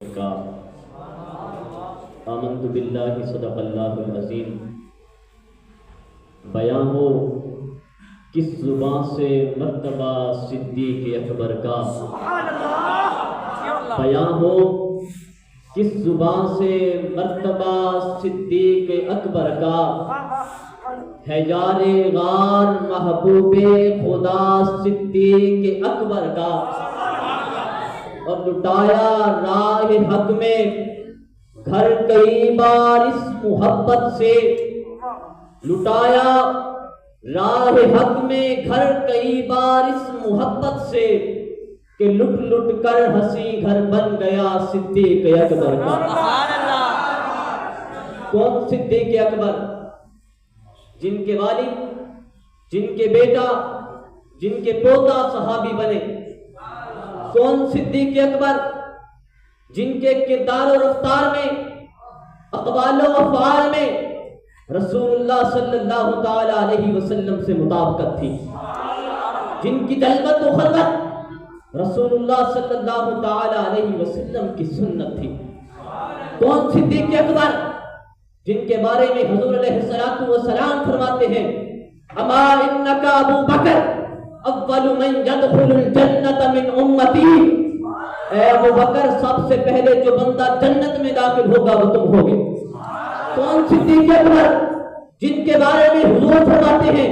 کا آمنت باللہ صدق اللہ العظیم۔ بیان ہو کس زبان سے مرتبہ صدیق اکبر کا، بیان ہو کس زبان سے مرتبہ صدیق اکبر کا، ہے یار غار محبوب خدا صدیق اکبر کا، اور لٹایا راہ حق میں گھر کئی بار اس محبت سے، لٹایا راہ حق میں گھر کئی بار اس محبت سے، کہ لٹ لٹ کر ہنسی گھر بن گیا صدیق اکبر کا۔ کون صدیق اکبر؟ جن کے والد، جن کے بیٹا، جن کے پوتا صحابی بنے۔ کون صدیق اکبر؟ جن کے کردار و رفتار میں، اقوال و افعال میں رسول اللہ صلی اللہ تعالی علیہ وسلم سے مطابقت تھی، جن کی جلوت و خلوت رسول اللہ صلی اللہ تعالی علیہ وسلم کی سنت تھی۔ کون صدیق اکبر؟ جن کے بارے میں حضور علیہ السلام فرماتے ہیں، اما انکا ابو بکر اول من يدخل الجنت من امتی، اے ابو بکر سب سے پہلے جو بندہ جنت میں داخل ہوگا وہ تم ہوگے۔ کون صدیق اکبر؟ جن کے بارے میں حضور فرماتے ہیں،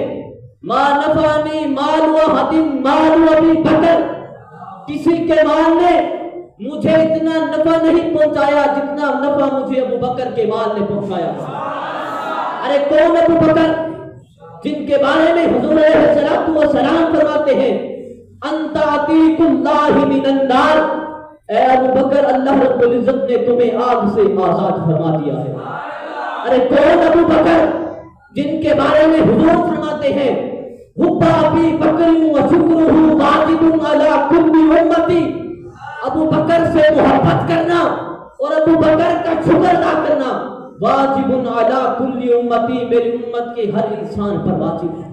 ما نفعنی مال احد مال ابی بکر، کسی کے مال نے مجھے اتنا نفع نہیں پہنچایا جتنا نفع مجھے ابو بکر کے مال نے پہنچایا۔ ارے کون ابو بکر؟ جن کے بارے میں حضور علیہ السلام فرماتے ہیں، انت عتیق اللہ من النار، اے ابو بکر اللہ رب العزت نے تمہیں آگ سے آزاد فرما دیا ہے۔ ارے کون ابو بکر؟ جن کے بارے میں حضور فرماتے ہیں، حب ابی بکر و شکرہ واجب علی کل امتی، ابو بکر سے محبت کرنا اور ابو بکر کا شکر ادا کرنا واجب علی کل امتی، میری امت کے ہر انسان پر واجب ہے۔